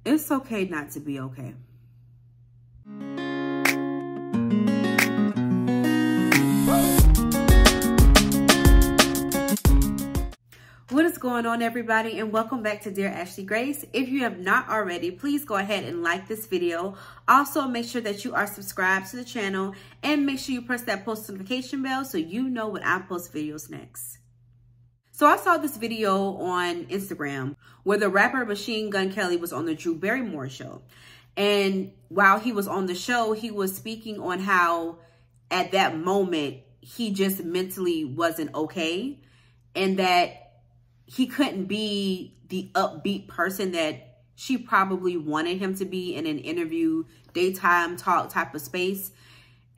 It's okay not to be okay. What is going on, everybody, and welcome back to Dear Ashley Grace. If you have not already, please go ahead and like this video. Also, make sure that you are subscribed to the channel and make sure you press that post notification bell so you know when I post videos next. So I saw this video on Instagram where the rapper Machine Gun Kelly was on the Drew Barrymore show. And while he was on the show, he was speaking on how at that moment he just mentally wasn't okay, and that he couldn't be the upbeat person that she probably wanted him to be in an interview, daytime talk type of space,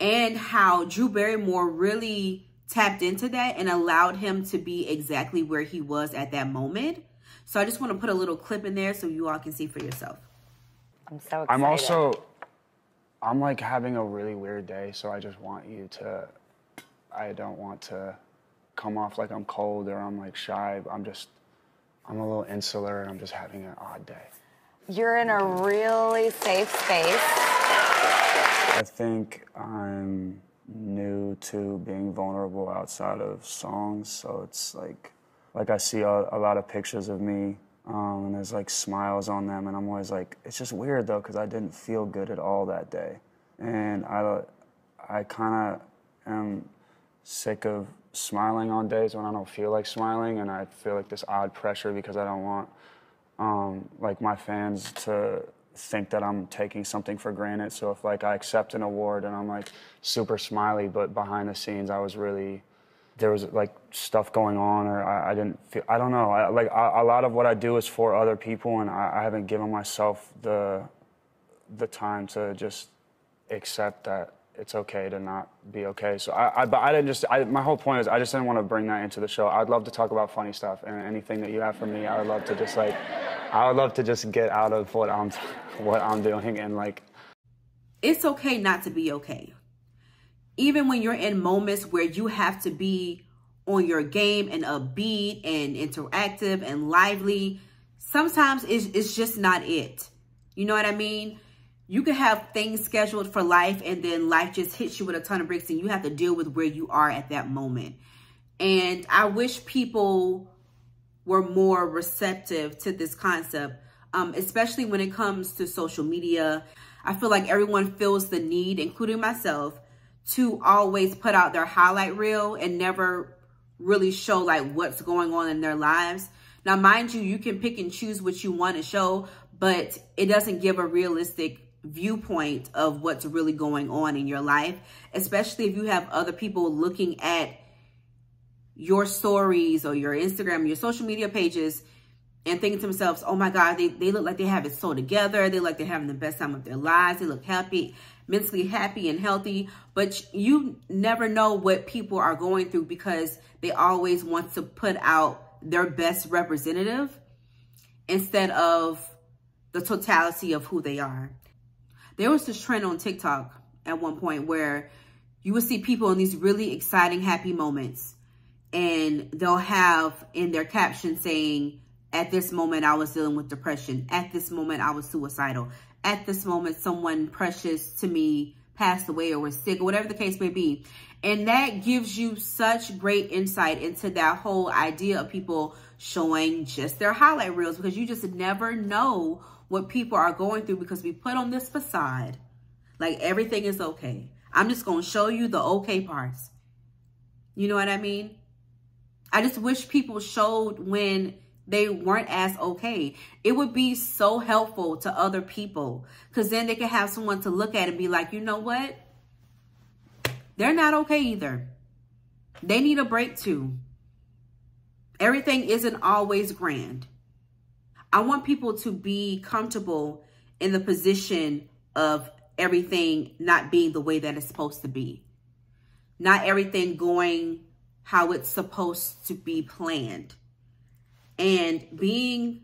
and how Drew Barrymore really tapped into that and allowed him to be exactly where he was at that moment. So I just want to put a little clip in there so you all can see for yourself. I'm so excited. I'm like having a really weird day, so I just want you to, I don't want to come off like I'm cold or I'm like shy. I'm a little insular and I'm just having an odd day. You're in a really safe space. I think I'm new to being vulnerable outside of songs, so it's like I see a lot of pictures of me and there's like smiles on them, and I'm always like, it's just weird though, because I didn't feel good at all that day. And I kind of am sick of smiling on days when I don't feel like smiling, and I feel like this odd pressure because I don't want like my fans to think that I'm taking something for granted. So if like I accept an award and I'm like super smiley, but behind the scenes there was like stuff going on, or I didn't feel, I don't know. A lot of what I do is for other people, and I haven't given myself the time to just accept that it's okay to not be okay. So my whole point is I just didn't want to bring that into the show. I'd love to talk about funny stuff, and anything that you have for me, I would love to just get out of what I'm doing, and like. It's okay not to be okay. Even when you're in moments where you have to be on your game and upbeat and interactive and lively, sometimes it's just not it. You know what I mean? You could have things scheduled for life, and then life just hits you with a ton of bricks and you have to deal with where you are at that moment. And I wish people were more receptive to this concept, especially when it comes to social media. I feel like everyone feels the need, including myself, to always put out their highlight reel and never really show like what's going on in their lives. Now, mind you, you can pick and choose what you want to show, but it doesn't give a realistic viewpoint of what's really going on in your life, especially if you have other people looking at your stories or your Instagram, your social media pages, and thinking to themselves, oh my God, they look like they have it so together. They look like they're having the best time of their lives. They look happy, mentally happy and healthy. But you never know what people are going through, because they always want to put out their best representative instead of the totality of who they are. There was this trend on TikTok at one point where you would see people in these really exciting, happy moments, and they'll have in their caption saying, at this moment, I was dealing with depression. At this moment, I was suicidal. At this moment, someone precious to me passed away or was sick, or whatever the case may be. And that gives you such great insight into that whole idea of people showing just their highlight reels, because you just never know what people are going through, because we put on this facade like everything is okay. I'm just going to show you the okay parts. You know what I mean? I just wish people showed when they weren't as okay. It would be so helpful to other people, because then they can have someone to look at and be like, you know what? They're not okay either. They need a break too. Everything isn't always grand. I want people to be comfortable in the position of everything not being the way that it's supposed to be. Not everything going how it's supposed to be planned. And being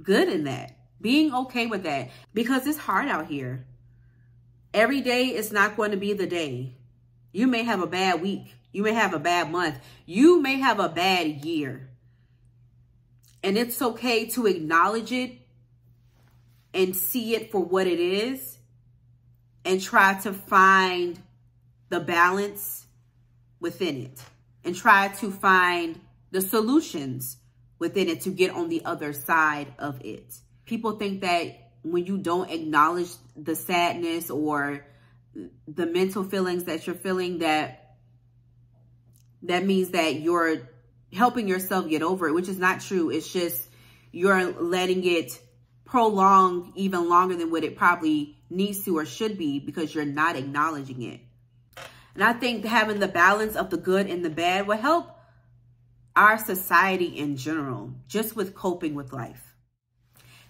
good in that. Being okay with that. Because it's hard out here. Every day is not going to be the day. You may have a bad week. You may have a bad month. You may have a bad year. And it's okay to acknowledge it and see it for what it is and try to find the balance within it and try to find the solutions within it to get on the other side of it. People think that when you don't acknowledge the sadness or the mental feelings that you're feeling, that means that you're helping yourself get over it, which is not true. It's just you're letting it prolong even longer than what it probably needs to or should be because you're not acknowledging it. And I think having the balance of the good and the bad will help our society in general, just with coping with life.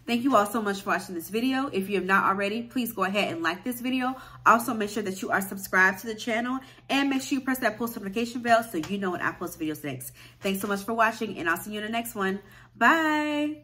Thank you all so much for watching this video. If you have not already, please go ahead and like this video. Also, make sure that you are subscribed to the channel and make sure you press that post notification bell so you know when I post videos next. Thanks so much for watching, and I'll see you in the next one. Bye.